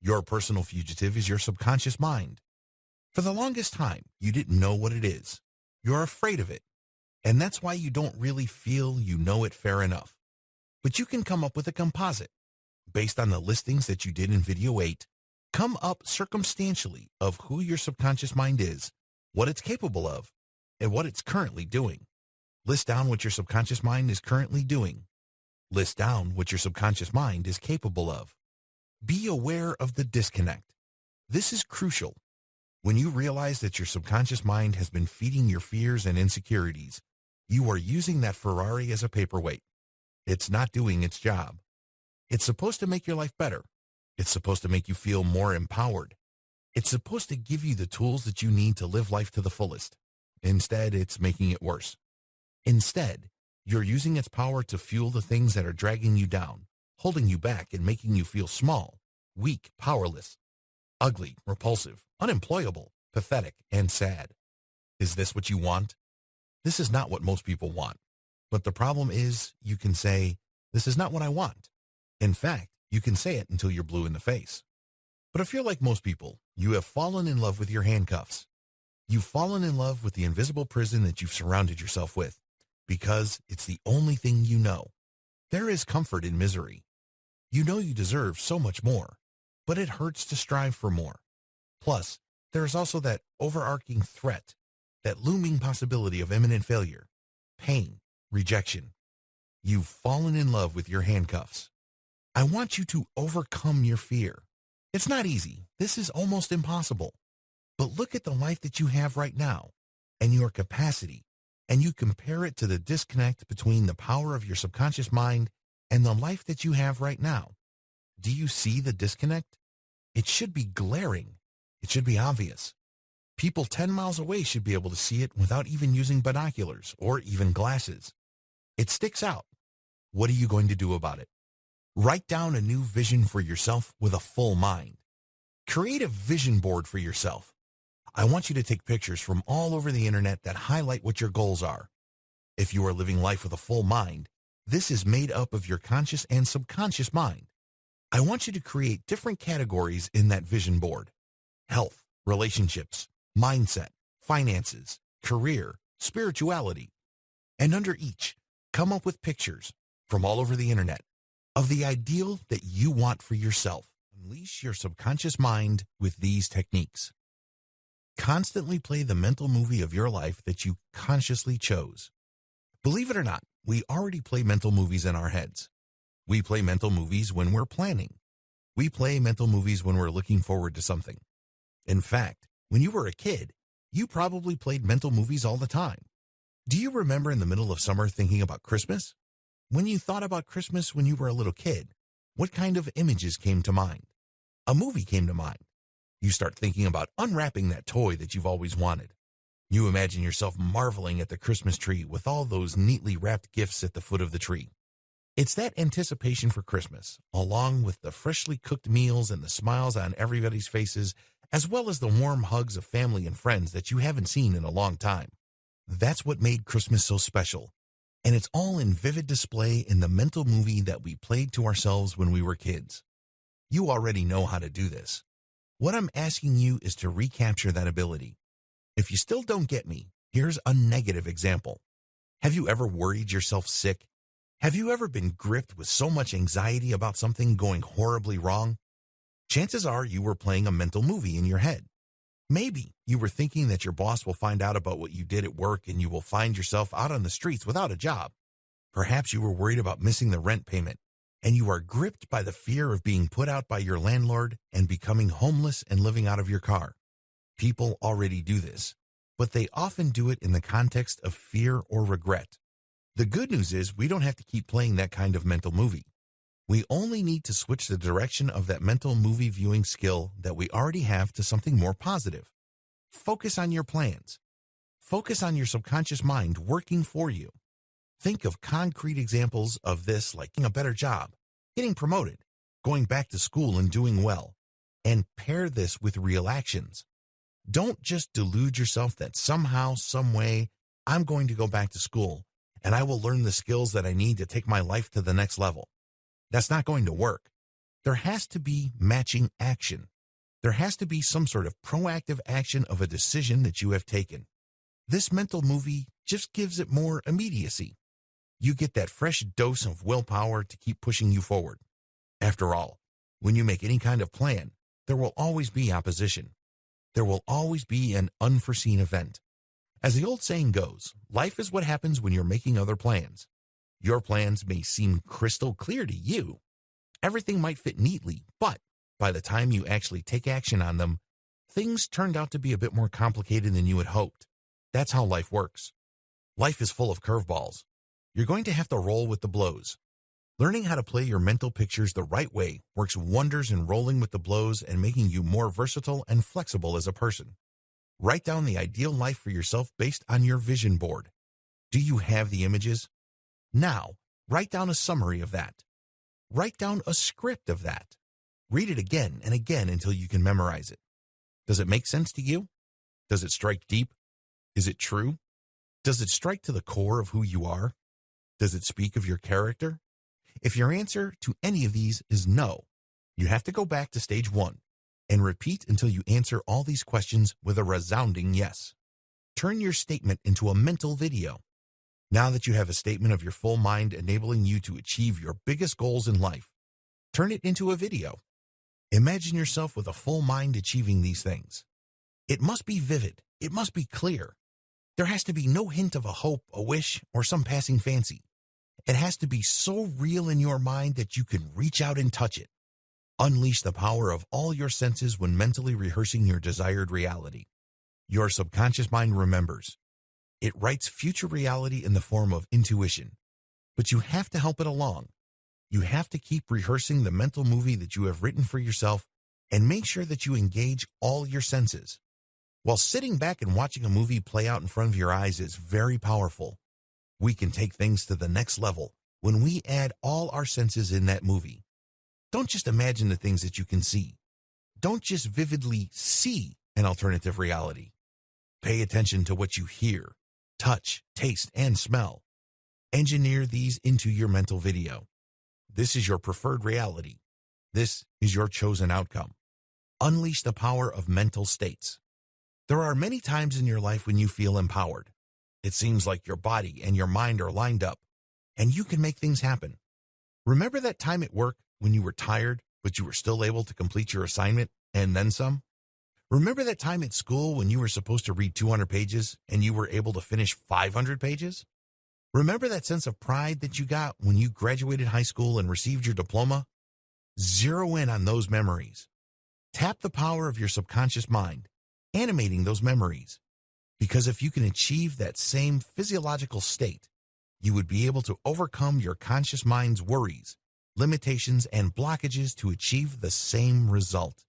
Your personal fugitive is your subconscious mind. For the longest time, you didn't know what it is. You're afraid of it. And that's why you don't really feel you know it fair enough. But you can come up with a composite. Based on the listings that you did in video 8, come up circumstantially of who your subconscious mind is, what it's capable of, and what it's currently doing. List down what your subconscious mind is currently doing. List down what your subconscious mind is capable of. Be aware of the disconnect. This is crucial. When you realize that your subconscious mind has been feeding your fears and insecurities, you are using that Ferrari as a paperweight. It's not doing its job. It's supposed to make your life better. It's supposed to make you feel more empowered. It's supposed to give you the tools that you need to live life to the fullest. Instead, it's making it worse. Instead, you're using its power to fuel the things that are dragging you down, holding you back and making you feel small, weak, powerless, ugly, repulsive, unemployable, pathetic, and sad. Is this what you want? This is not what most people want. But the problem is, you can say, this is not what I want. In fact, you can say it until you're blue in the face. But if you're like most people, you have fallen in love with your handcuffs. You've fallen in love with the invisible prison that you've surrounded yourself with, because it's the only thing you know. There is comfort in misery. You know you deserve so much more, but it hurts to strive for more. Plus, there is also that overarching threat, that looming possibility of imminent failure, pain, rejection. You've fallen in love with your handcuffs. I want you to overcome your fear. It's not easy. This is almost impossible. But look at the life that you have right now and your capacity, and you compare it to the disconnect between the power of your subconscious mind and the life that you have right now. Do you see the disconnect? It should be glaring. It should be obvious. People 10 miles away should be able to see it without even using binoculars or even glasses. It sticks out. What are you going to do about it? Write down a new vision for yourself with a full mind. Create a vision board for yourself. I want you to take pictures from all over the internet that highlight what your goals are. If you are living life with a full mind, this is made up of your conscious and subconscious mind. I want you to create different categories in that vision board: health, relationships, mindset, finances, career, spirituality. And under each, come up with pictures from all over the internet of the ideal that you want for yourself. Unleash your subconscious mind with these techniques. Constantly play the mental movie of your life that you consciously chose. Believe it or not, we already play mental movies in our heads. We play mental movies when we're planning. We play mental movies when we're looking forward to something. In fact, when you were a kid, you probably played mental movies all the time. Do you remember in the middle of summer thinking about Christmas? When you thought about Christmas when you were a little kid, what kind of images came to mind? A movie came to mind. You start thinking about unwrapping that toy that you've always wanted. You imagine yourself marveling at the Christmas tree with all those neatly wrapped gifts at the foot of the tree. It's that anticipation for Christmas, along with the freshly cooked meals and the smiles on everybody's faces, as well as the warm hugs of family and friends that you haven't seen in a long time. That's what made Christmas so special. And it's all in vivid display in the mental movie that we played to ourselves when we were kids. You already know how to do this. What I'm asking you is to recapture that ability. If you still don't get me, here's a negative example. Have you ever worried yourself sick? Have you ever been gripped with so much anxiety about something going horribly wrong? Chances are you were playing a mental movie in your head. Maybe you were thinking that your boss will find out about what you did at work and you will find yourself out on the streets without a job. Perhaps you were worried about missing the rent payment, and you are gripped by the fear of being put out by your landlord and becoming homeless and living out of your car. People already do this, but they often do it in the context of fear or regret. The good news is we don't have to keep playing that kind of mental movie. We only need to switch the direction of that mental movie viewing skill that we already have to something more positive. Focus on your plans. Focus on your subconscious mind working for you. Think of concrete examples of this, like getting a better job, getting promoted, going back to school and doing well, and pair this with real actions. Don't just delude yourself that somehow, some way, I'm going to go back to school and I will learn the skills that I need to take my life to the next level. That's not going to work. There has to be matching action. There has to be some sort of proactive action of a decision that you have taken. This mental movie just gives it more immediacy. You get that fresh dose of willpower to keep pushing you forward. After all, when you make any kind of plan, there will always be opposition. There will always be an unforeseen event. As the old saying goes, life is what happens when you're making other plans. Your plans may seem crystal clear to you. Everything might fit neatly, but by the time you actually take action on them, things turned out to be a bit more complicated than you had hoped. That's how life works. Life is full of curveballs. You're going to have to roll with the blows. Learning how to play your mental pictures the right way works wonders in rolling with the blows and making you more versatile and flexible as a person. Write down the ideal life for yourself based on your vision board. Do you have the images? Now, write down a summary of that. Write down a script of that. Read it again and again until you can memorize it. Does it make sense to you? Does it strike deep? Is it true? Does it strike to the core of who you are? Does it speak of your character? If your answer to any of these is no, you have to go back to stage 1 and repeat until you answer all these questions with a resounding yes. Turn your statement into a mental video. Now that you have a statement of your full mind enabling you to achieve your biggest goals in life, turn it into a video. Imagine yourself with a full mind achieving these things. It must be vivid. It must be clear. There has to be no hint of a hope, a wish, or some passing fancy. It has to be so real in your mind that you can reach out and touch it. Unleash the power of all your senses when mentally rehearsing your desired reality. Your subconscious mind remembers. It writes future reality in the form of intuition. But you have to help it along. You have to keep rehearsing the mental movie that you have written for yourself and make sure that you engage all your senses. While sitting back and watching a movie play out in front of your eyes is very powerful, we can take things to the next level when we add all our senses in that movie. Don't just imagine the things that you can see. Don't just vividly see an alternative reality. Pay attention to what you hear, touch, taste, and smell. Engineer these into your mental video. This is your preferred reality. This is your chosen outcome. Unleash the power of mental states. There are many times in your life when you feel empowered. It seems like your body and your mind are lined up, and you can make things happen. Remember that time at work when you were tired, but you were still able to complete your assignment and then some? Remember that time at school when you were supposed to read 200 pages and you were able to finish 500 pages? Remember that sense of pride that you got when you graduated high school and received your diploma? Zero in on those memories. Tap the power of your subconscious mind, animating those memories. Because if you can achieve that same physiological state, you would be able to overcome your conscious mind's worries, limitations, and blockages to achieve the same result.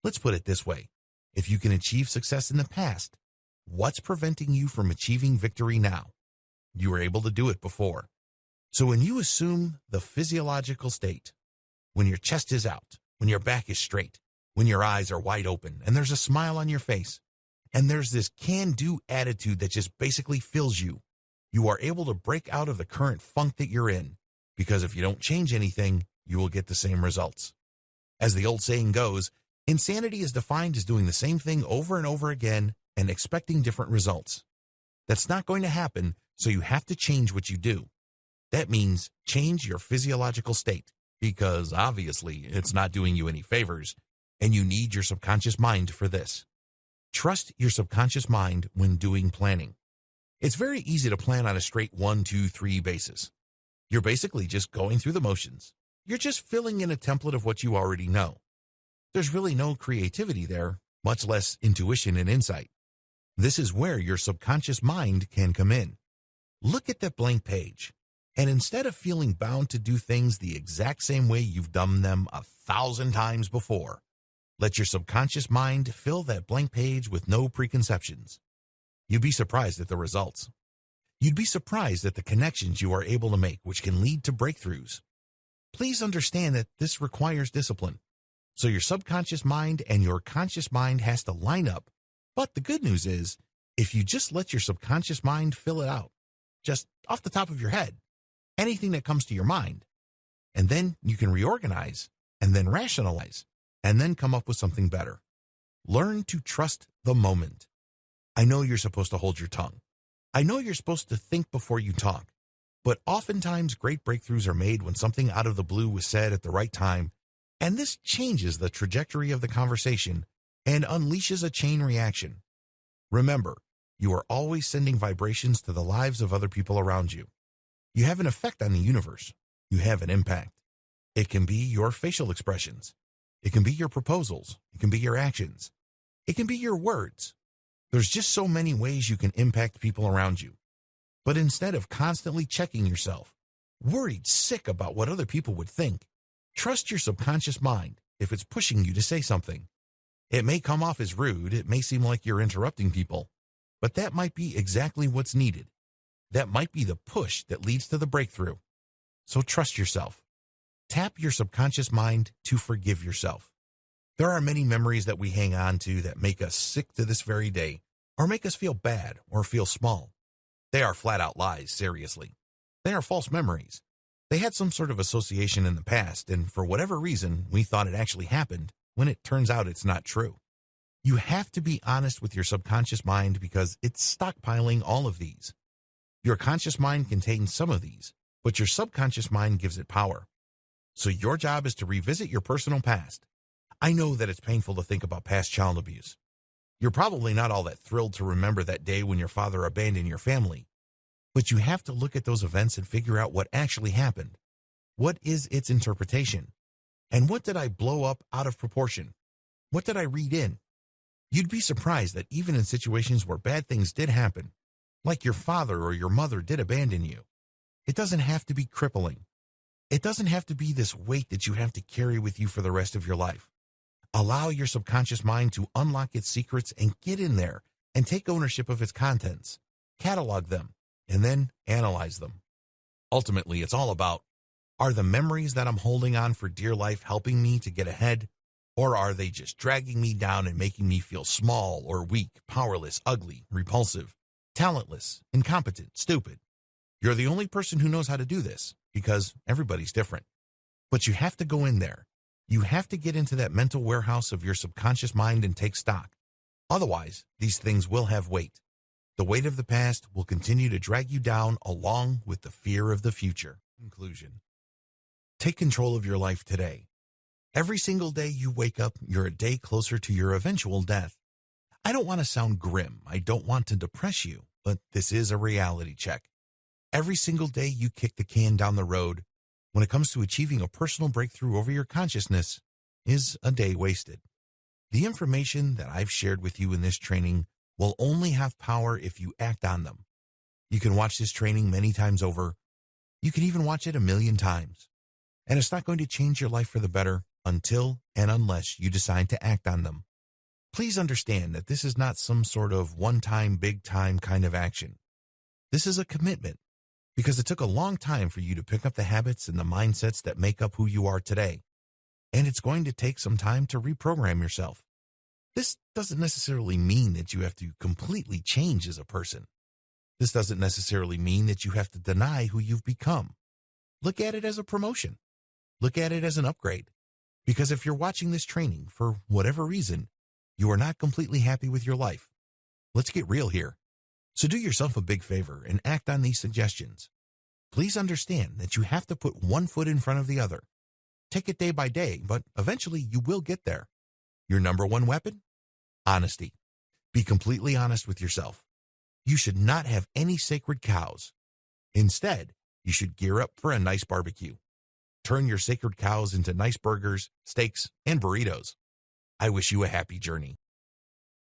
Let's put it this way. If you can achieve success in the past, what's preventing you from achieving victory now? You were able to do it before. So when you assume the physiological state, when your chest is out, when your back is straight, when your eyes are wide open, and there's a smile on your face, and there's this can-do attitude that just basically fills you, you are able to break out of the current funk that you're in, because if you don't change anything, you will get the same results. As the old saying goes, insanity is defined as doing the same thing over and over again and expecting different results. That's not going to happen, so you have to change what you do. That means change your physiological state, because obviously it's not doing you any favors, and you need your subconscious mind for this. Trust your subconscious mind when doing planning. It's very easy to plan on a straight 1, 2, 3 basis. You're basically just going through the motions. You're just filling in a template of what you already know. There's really no creativity there, much less intuition and insight. This is where your subconscious mind can come in. Look at that blank page, and instead of feeling bound to do things the exact same way you've done them 1,000 times before, let your subconscious mind fill that blank page with no preconceptions. You'd be surprised at the results. You'd be surprised at the connections you are able to make, which can lead to breakthroughs. Please understand that this requires discipline. So your subconscious mind and your conscious mind has to line up. But the good news is, if you just let your subconscious mind fill it out, just off the top of your head, anything that comes to your mind, and then you can reorganize, and then rationalize, and then come up with something better. Learn to trust the moment. I know you're supposed to hold your tongue. I know you're supposed to think before you talk. But oftentimes great breakthroughs are made when something out of the blue was said at the right time, and this changes the trajectory of the conversation and unleashes a chain reaction. Remember, you are always sending vibrations to the lives of other people around you. You have an effect on the universe. You have an impact. It can be your facial expressions. It can be your proposals. It can be your actions. It can be your words. There's just so many ways you can impact people around you. But instead of constantly checking yourself, worried sick about what other people would think, trust your subconscious mind if it's pushing you to say something. It may come off as rude, it may seem like you're interrupting people, but that might be exactly what's needed. That might be the push that leads to the breakthrough. So trust yourself. Tap your subconscious mind to forgive yourself. There are many memories that we hang on to that make us sick to this very day, or make us feel bad or feel small. They are flat-out lies, seriously. They are false memories. They had some sort of association in the past, and for whatever reason, we thought it actually happened, when it turns out it's not true. You have to be honest with your subconscious mind because it's stockpiling all of these. Your conscious mind contains some of these, but your subconscious mind gives it power. So your job is to revisit your personal past. I know that it's painful to think about past child abuse. You're probably not all that thrilled to remember that day when your father abandoned your family. But you have to look at those events and figure out what actually happened. What is its interpretation? And what did I blow up out of proportion? What did I read in? You'd be surprised that even in situations where bad things did happen, like your father or your mother did abandon you, it doesn't have to be crippling. It doesn't have to be this weight that you have to carry with you for the rest of your life. Allow your subconscious mind to unlock its secrets and get in there and take ownership of its contents, catalog them, and then analyze them. Ultimately, it's all about, are the memories that I'm holding on for dear life helping me to get ahead, or are they just dragging me down and making me feel small or weak, powerless, ugly, repulsive, talentless, incompetent, stupid? You're the only person who knows how to do this because everybody's different. But you have to go in there. You have to get into that mental warehouse of your subconscious mind and take stock. Otherwise, these things will have weight. The weight of the past will continue to drag you down along with the fear of the future. Conclusion. Take control of your life today. Every single day you wake up, you're a day closer to your eventual death. I don't want to sound grim. I don't want to depress you, but this is a reality check. Every single day you kick the can down the road, when it comes to achieving a personal breakthrough over your consciousness, is a day wasted. The information that I've shared with you in this training will only have power if you act on them. You can watch this training many times over. You can even watch it 1,000,000 times. And it's not going to change your life for the better until and unless you decide to act on them. Please understand that this is not some sort of one-time, big-time kind of action. This is a commitment, because it took a long time for you to pick up the habits and the mindsets that make up who you are today. And it's going to take some time to reprogram yourself. This doesn't necessarily mean that you have to completely change as a person. This doesn't necessarily mean that you have to deny who you've become. Look at it as a promotion. Look at it as an upgrade. Because if you're watching this training for whatever reason, you are not completely happy with your life. Let's get real here. So do yourself a big favor and act on these suggestions. Please understand that you have to put one foot in front of the other. Take it day by day, but eventually you will get there. Your number one weapon? Honesty. Be completely honest with yourself. You should not have any sacred cows. Instead, you should gear up for a nice barbecue. Turn your sacred cows into nice burgers, steaks, and burritos. I wish you a happy journey.